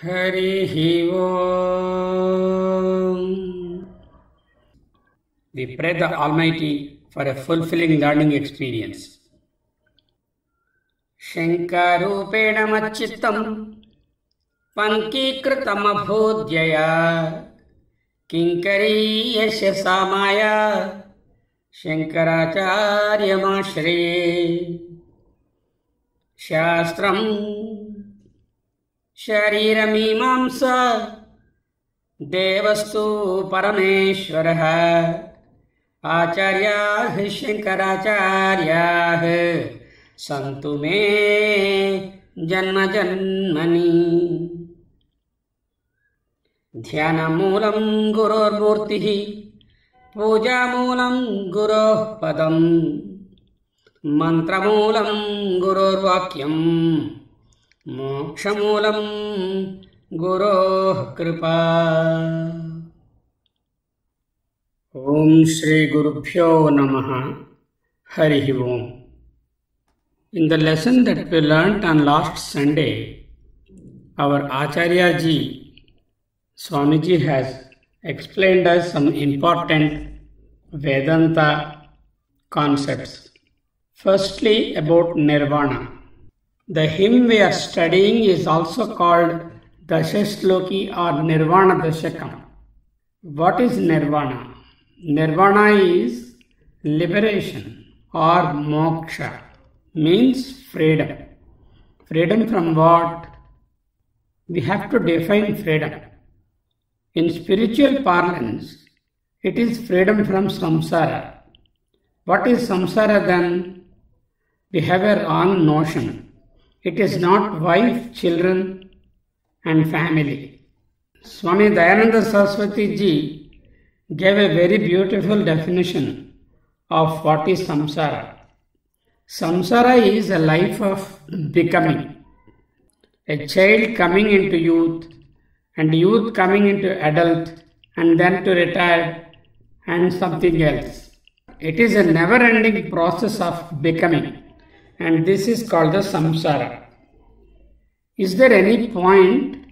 Harihi Om. We pray the Almighty for a fulfilling learning experience. Shankarupena machittam pankikritamabhodhyaya kinkariyasya samaya Shankaracharya Shastram Shariramimansa Devastu Parameshwarah Acharyah Shankaracharyah Santu me Janma Janmani Dhyanamoolam Gurur Murtihi Pujamulam Guruh Padam Mantramulam Gurur Vakyam Mokshamulam Guruh Kripa. Om Shri Gurubhyo Namaha. Harihi Om. In the lesson that we learnt on last Sunday, our Acharya Ji, Swamiji has explained us some important Vedanta concepts. Firstly, about Nirvana. The hymn we are studying is also called Dashashloki or Nirvana Dashakam. What is Nirvana? Nirvana is liberation or moksha, means freedom. Freedom from what? We have to define freedom. In spiritual parlance, it is freedom from samsara. What is samsara then? We have a wrong notion. It is not wife, children and family. Swami Dayananda Saraswati Ji gave a very beautiful definition of what is samsara. Samsara is a life of becoming. A child coming into youth and youth coming into adult and then to retire and something else. It is a never-ending process of becoming. And this is called the samsara. Is there any point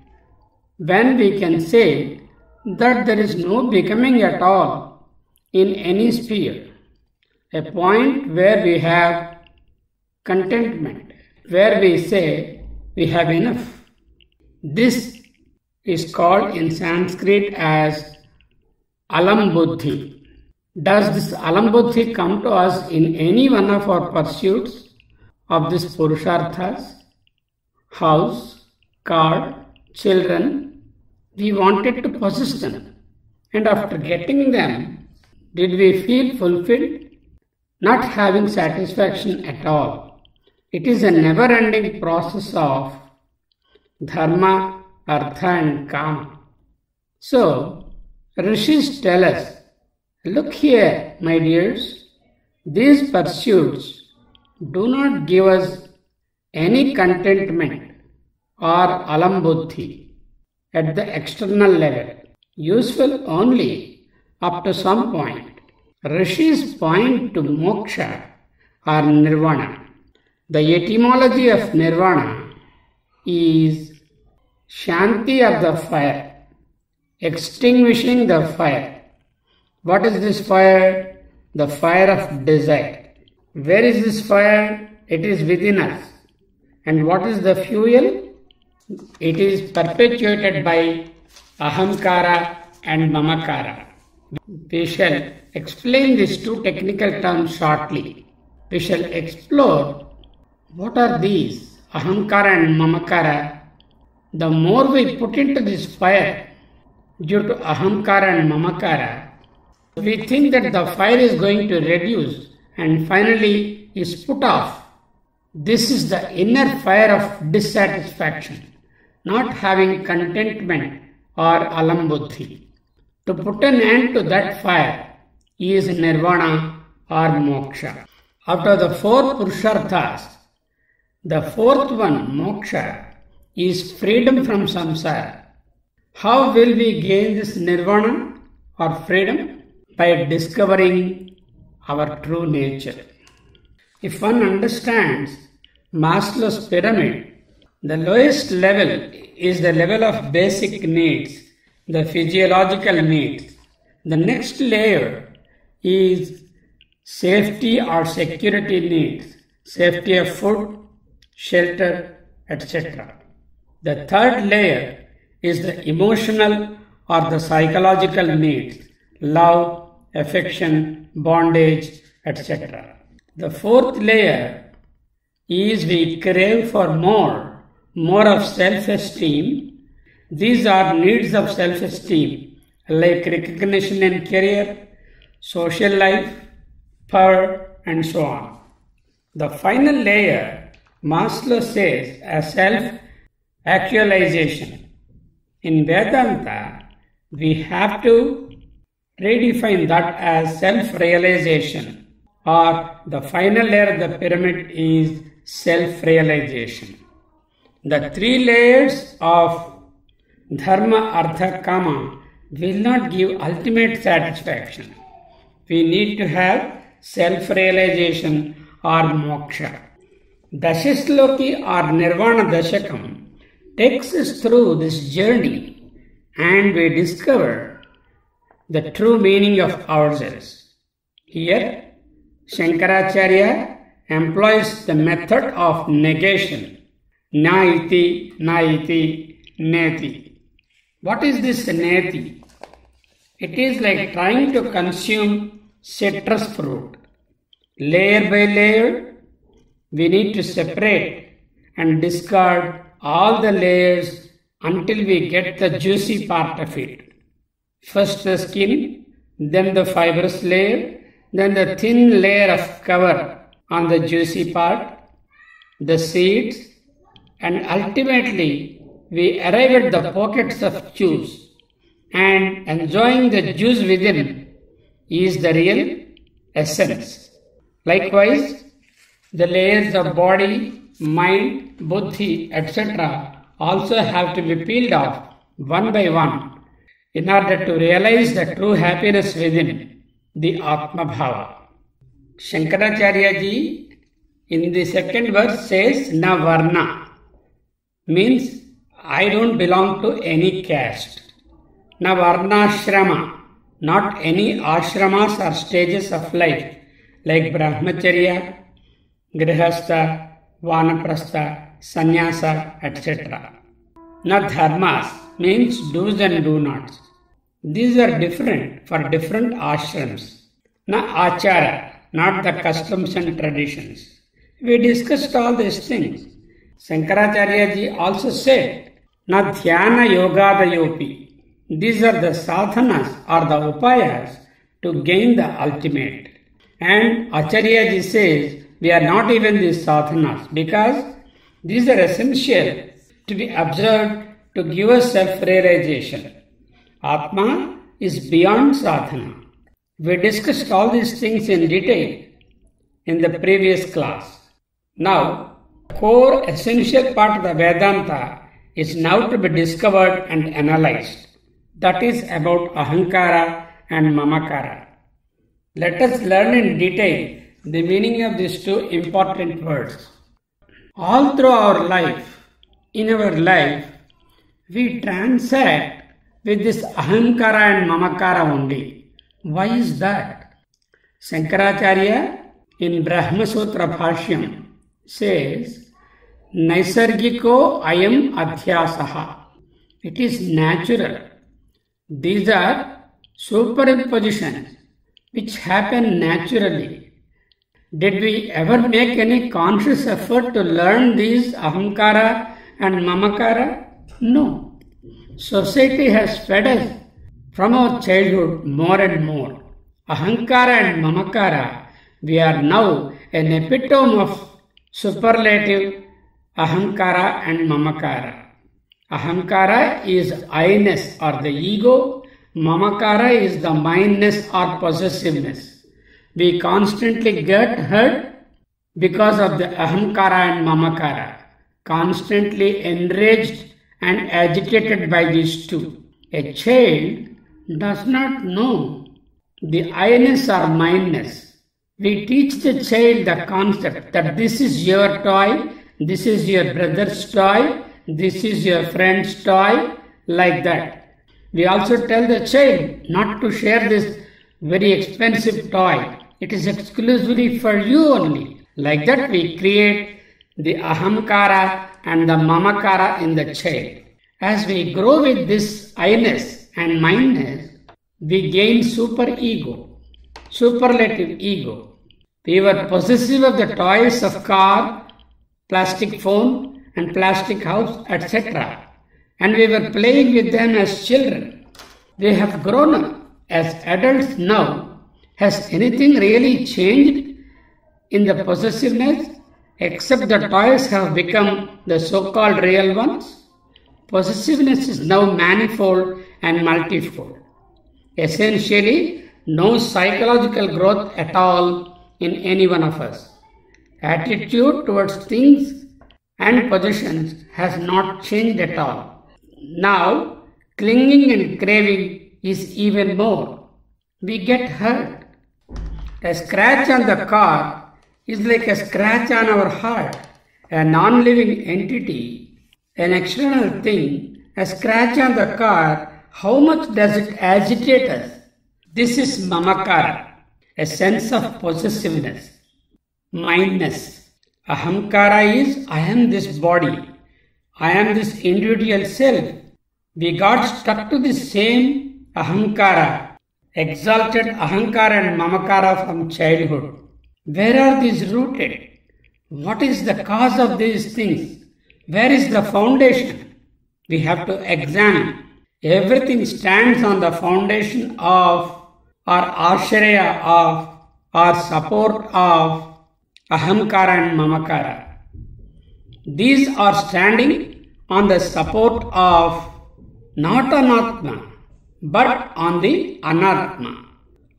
when we can say that there is no becoming at all in any sphere? A point where we have contentment, where we say we have enough. This is called in Sanskrit as alam buddhi. Does this alam buddhi come to us in any one of our pursuits? Of these purusharthas, house, car, children, we wanted to possess them. And after getting them, did we feel fulfilled? Not having satisfaction at all. It is a never-ending process of dharma, artha and kama. So, Rishis tell us, look here, my dears, these pursuits do not give us any contentment or alam buddhi at the external level, useful only up to some point. Rishis point to moksha or nirvana. The etymology of nirvana is shanti of the fire, extinguishing the fire. What is this fire? The fire of desire. Where is this fire? It is within us. And what is the fuel? It is perpetuated by ahamkara and mamakara. We shall explain these two technical terms shortly. We shall explore what are these ahamkara and mamakara. The more we put into this fire due to ahamkara and mamakara, we think that the fire is going to reduce and finally is put off. This is the inner fire of dissatisfaction, not having contentment or alam buddhi. To put an end to that fire is nirvana or moksha. Out of the four purusharthas, the fourth one, moksha, is freedom from samsara. How will we gain this nirvana or freedom? By discovering our true nature. If one understands Maslow's pyramid, The lowest level is the level of basic needs, the physiological needs. The next layer is safety or security needs, safety of food, shelter, etc. The third layer is the emotional or the psychological needs, love, affection, bondage, etc. The fourth layer is we crave for more of self-esteem. These are needs of self-esteem like recognition in career, social life, power, and so on. The final layer, Maslow says, as self-actualization. In Vedanta, we have to redefine that as self-realization, or the final layer of the pyramid is self-realization. The three layers of Dharma, Artha, Kama will not give ultimate satisfaction. We need to have self-realization or moksha. Dashasloki or Nirvana Dashakam takes us through this journey and we discover the true meaning of ourselves. Here, Shankaracharya employs the method of negation. Naiti, naiti, neti. What is this neti? It is like trying to consume citrus fruit. Layer by layer, we need to separate and discard all the layers until we get the juicy part of it. First the skin, then the fibrous layer, then the thin layer of cover on the juicy part, the seeds, and ultimately we arrive at the pockets of juice, and enjoying the juice within is the real essence. Likewise, the layers of body, mind, buddhi, etc. also have to be peeled off one by one in order to realize the true happiness within, the Atma Bhava. Shankaracharya ji in the second verse says, Na Varna, means I don't belong to any caste. Na Varnashrama, not any ashramas or stages of life like Brahmacharya, Grihastha, Vanaprastha, Sannyasa, etc. Na Dharmas, means do's and do nots. These are different for different ashrams. Na Achara, not the customs and traditions. We discussed all these things. Shankaracharya ji also said, Na Dhyana Yogadayopi. These are the sadhanas or the upayas to gain the ultimate. And Acharya ji says, we are not even these sadhanas because these are essential to be observed to give us self-realization. Atma is beyond sadhana. We discussed all these things in detail in the previous class. Now, core essential part of the Vedanta is now to be discovered and analyzed. That is about Ahankara and Mamakara. Let us learn in detail the meaning of these two important words. All through our life, in our life, we transact with this Ahankara and Mamakara only. Why is that? Shankaracharya in Brahma Sutra Bhashyam says, Naisargiko ayam adhyasaha. It is natural. These are superimpositions which happen naturally. Did we ever make any conscious effort to learn these Ahankara and Mamakara? No. Society has fed us from our childhood more and more. Ahankara and Mamakara, we are now an epitome of superlative Ahankara and Mamakara. Ahankara is I-ness or the ego. Mamakara is the mindness or possessiveness. We constantly get hurt because of the Ahankara and Mamakara, constantly enraged and agitated by these two. A child does not know the I-ness or mindness. We teach the child the concept that this is your toy, this is your brother's toy, this is your friend's toy, like that. We also tell the child not to share this very expensive toy. It is exclusively for you only. Like that we create the ahamkara and the mamakara in the child. As we grow with this I-ness and mindness, we gain superlative ego. We were possessive of the toys of car, plastic phone and plastic house, etc. And we were playing with them as children. We have grown up as adults now. Has anything really changed in the possessiveness except the toys have become the so-called real ones? Possessiveness is now manifold and multifold. Essentially, no psychological growth at all in any one of us. Attitude towards things and possessions has not changed at all. Now, clinging and craving is even more. We get hurt. A scratch on the car is like a scratch on our heart. A non-living entity, an external thing, a scratch on the car, how much does it agitate us? This is mamakara, a sense of possessiveness, mindness. Ahamkara is I am this body, I am this individual self. We got stuck to the same ahamkara, exalted ahankara and mamakara from childhood. Where are these rooted? What is the cause of these things? Where is the foundation? We have to examine. Everything stands on the foundation of or ashraya of or support of ahamkara and mamakara. These are standing on the support of not anatma, but on the anatma.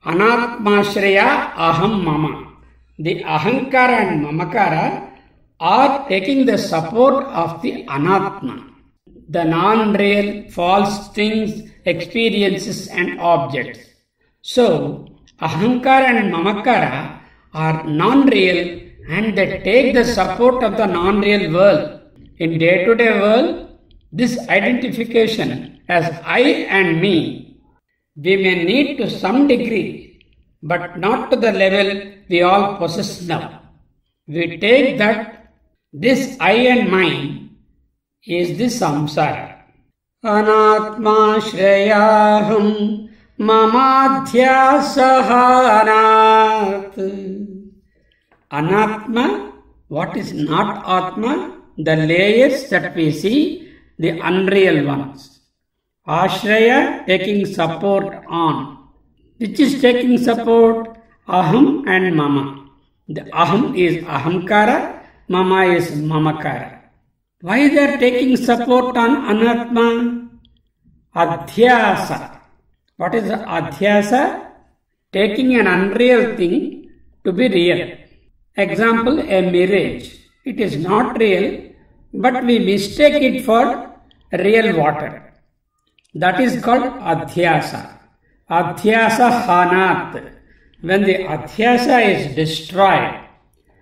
Anatma shraya aham mama. The ahankara and mamakara are taking the support of the anatma, the non-real, false things, experiences and objects. So, ahankara and mamakara are non-real and they take the support of the non-real world. In day-to-day world, this identification as I and me, we may need to some degree, but not to the level we all possess now. We take that this I and mine is the samsara. Anatma shreyaham mamadhyasahanat. Anatma, what is not atma? The layers that we see, the unreal ones. Ashraya, taking support on. Which is taking support? Aham and mama. The aham is ahamkara, mama is mamakara. Why they are taking support on anatma? Adhyasa. What is the adhyasa? Taking an unreal thing to be real. Example, a mirage. It is not real, but we mistake it for real water. That is called adhyasa. Adhyasa hanat. When the adhyasa is destroyed,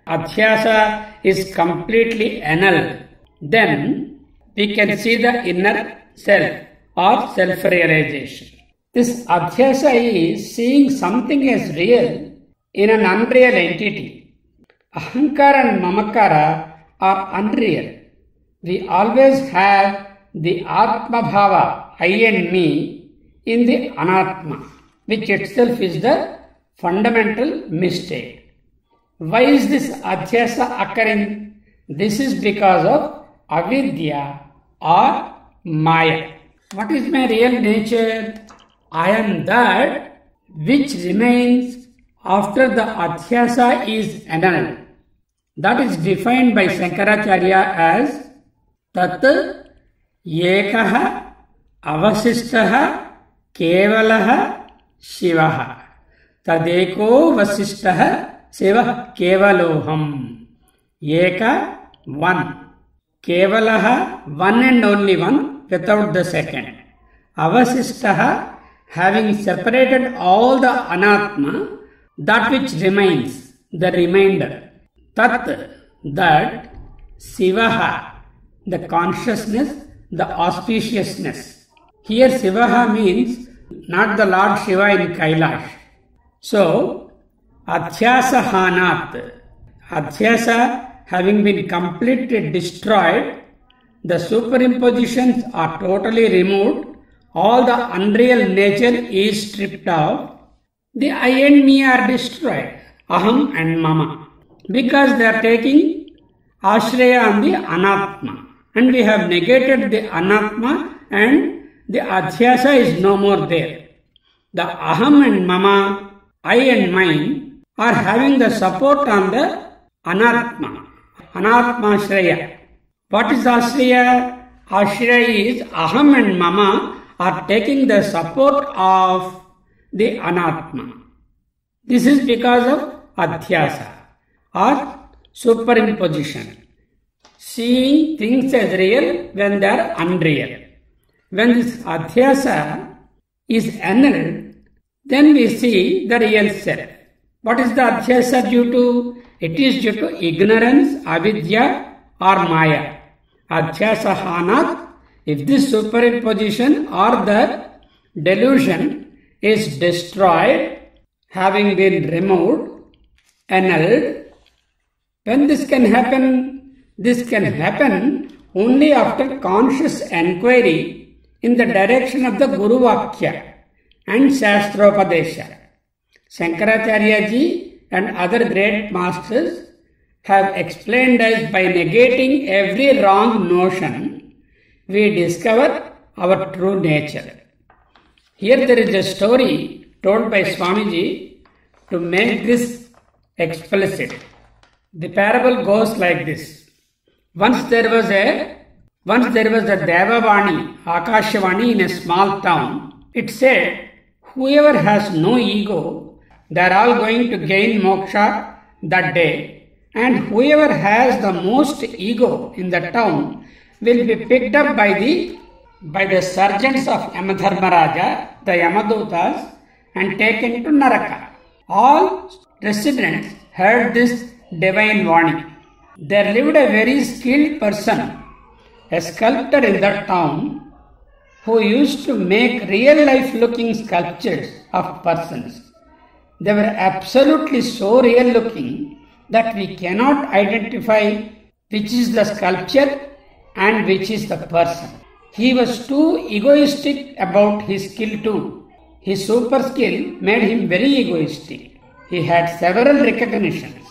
adhyasa is completely annulled, then we can see the inner self or self-realization. This adhyasa is seeing something as real in an unreal entity. Ahankara and mamakara are unreal. We always have the atma bhava, I and me, in the anatma, which itself is the fundamental mistake. Why is this adhyasa occurring? This is because of avidya or maya. What is my real nature? I am that which remains after the adhyasa is annulled. That is defined by Shankaracharya as tat ekaha avasistaha kevalaha shivaha. Tadeko vasishtaha shiva kevaloham. Eka, one. Kevalaha, one and only one, without the second. Avasistaha, having separated all the anatma, that which remains, the remainder. Tat, that, Sivaha, the consciousness, the auspiciousness. Here Sivaha means not the Lord Shiva in Kailash. So, Adhyasa Hanat, Adhyasa having been completely destroyed, the superimpositions are totally removed, all the unreal nature is stripped off, the I and me are destroyed, Aham and Mama, because they are taking Ashraya on the Anatma. And we have negated the Anatma and the Adhyasa is no more there. The Aham and Mama, I and mine, are having the support on the Anatma, Anatma Shraya. What is Ashraya? Ashraya is Aham and Mama are taking the support of the Anatma. This is because of Adhyasa or superimposition. Seeing things as real when they are unreal. When this Adhyasa is annulled, then we see the real self. What is the Adhyasa due to? It is due to ignorance, avidya or maya. Adhyasa hanat, if this superimposition or the delusion is destroyed, having been removed, annulled, when this can happen? This can happen only after conscious enquiry in the direction of the Guru Vakya and Shastropadesha. Shankaracharya ji and other great masters have explained us by negating every wrong notion, we discover our true nature. Here there is a story told by Swamiji to make this explicit. The parable goes like this. Once there was a Devavani, Akashavani in a small town. It said, whoever has no ego, they are all going to gain moksha that day, and whoever has the most ego in the town will be picked up by the sergeants of Yamadharmaraja, the Yamadutas, and taken to Naraka. All residents heard this divine warning. There lived a very skilled person, a sculptor in that town, who used to make real-life looking sculptures of persons. They were absolutely so real-looking that we cannot identify which is the sculpture and which is the person. He was too egoistic about his skill too. His super skill made him very egoistic. He had several recognitions.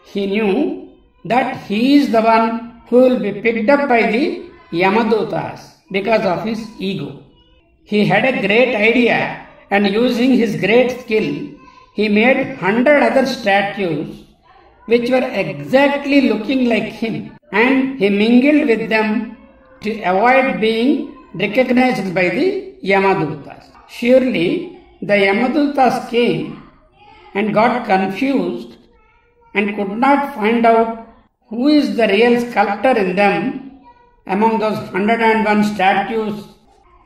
He knew that he is the one who will be picked up by the Yamadutas because of his ego. He had a great idea, and using his great skill, he made 100 other statues which were exactly looking like him, and he mingled with them to avoid being recognized by the Yamadutas. Surely the Yamadutas came and got confused and could not find out who is the real sculptor in them among those 101 statues.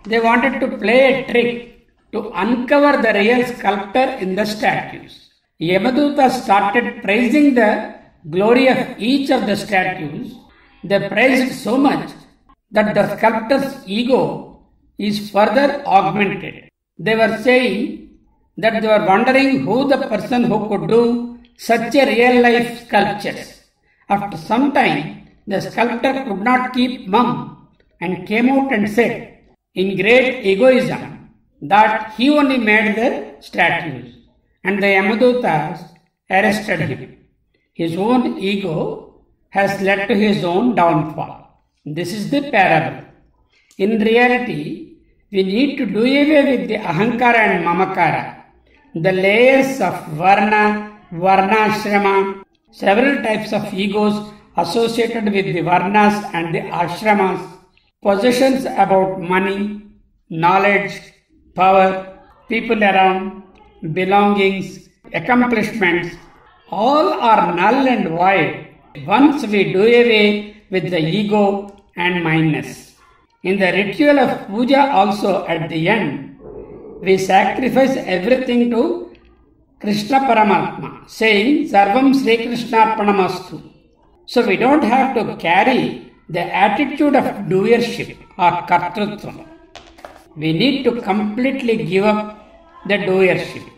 They wanted to play a trick to uncover the real sculptor in the statues. Yamaduta started praising the glory of each of the statues. They praised so much that the sculptor's ego is further augmented. They were saying that they were wondering who the person who could do such a real-life sculptures. After some time, the sculptor could not keep mum and came out and said, in great egoism, that he only made the statues, and the Yamadutas arrested him. His own ego has led to his own downfall. This is the parable. In reality, we need to do away with the ahankara and mamakara, the layers of varna, varnashrama, several types of egos associated with the varnas and the ashramas, possessions about money, knowledge, power, people around, belongings, accomplishments, all are null and void once we do away with the ego and mindness. In the ritual of puja also at the end, we sacrifice everything to Krishna Paramatma, saying Sarvam Sri Krishnarpanamastu. So we don't have to carry the attitude of doership or kartrutvam. We need to completely give up the doership.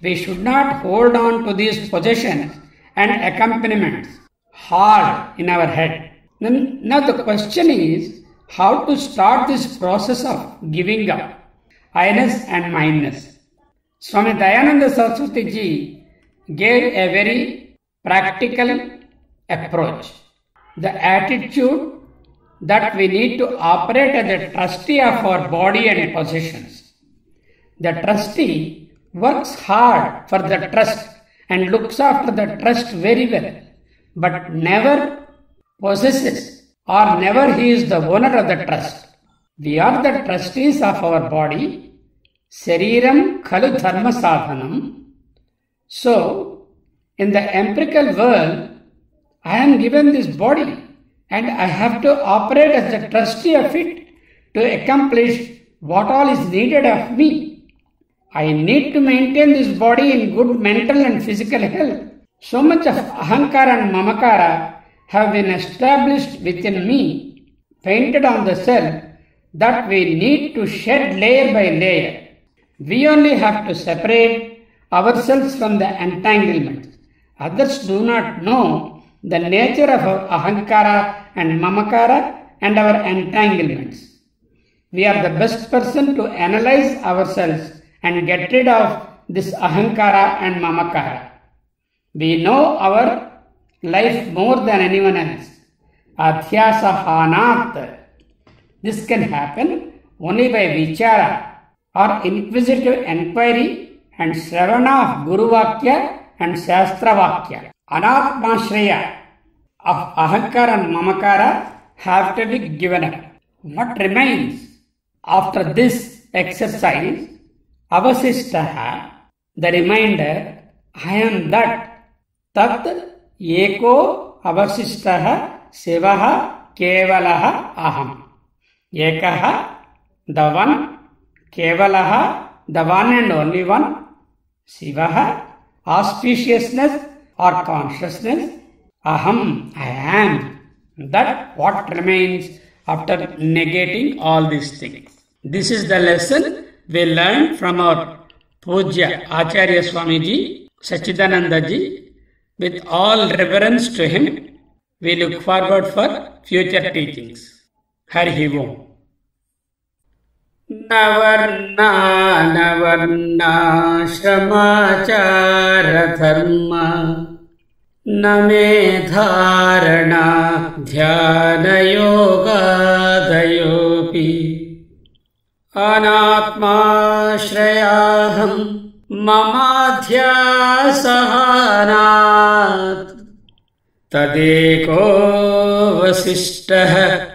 We should not hold on to these possessions and accompaniments hard in our head. Now the question is how to start this process of giving up I-ness and mine-ness. Swami Dayananda Saraswati Ji gave a very practical approach. The attitude that we need to operate as a trustee of our body and possessions. The trustee works hard for the trust and looks after the trust very well, but never possesses or never he is the owner of the trust. We are the trustees of our body. Sariram khalu dharma sadhanam. So, in the empirical world, I am given this body and I have to operate as the trustee of it to accomplish what all is needed of me. I need to maintain this body in good mental and physical health. So much of ahankara and mamakara have been established within me, painted on the self, that we need to shed layer by layer. We only have to separate ourselves from the entanglements. Others do not know the nature of our ahankara and mamakara and our entanglements. We are the best person to analyze ourselves and get rid of this ahankara and mamakara. We know our life more than anyone else. Adhyasa hanat. This can happen only by vichara or inquisitive enquiry and shravana of Guru Vakya and Shastra Vakya. Anatmashraya of ahankara and mamakara have to be given up. What remains after this exercise? Avasishtaha, the reminder, I am that. Tat eko avasishtaha sivaha kevalaha aham. Ekaha, the one, kevalaha, the one and only one, sivaha, auspiciousness or consciousness, aham, I am. That what remains after negating all these things. This is the lesson we learned from our Pujya Acharya Swamiji, Sachidananda Ji. With all reverence to him, we look forward for future teachings. Hari Om. Navarna navarna shramachara dharma name dharana dhyana yoga dayopi anatma shrayaham mamadhyasahanat tadeko vasishtah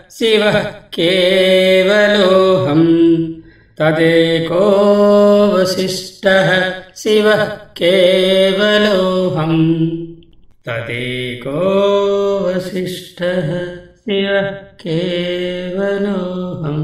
sivah kevaloham tadeko vasishtah sivah kevaloham tadeko vasishtah sivah kevaloham.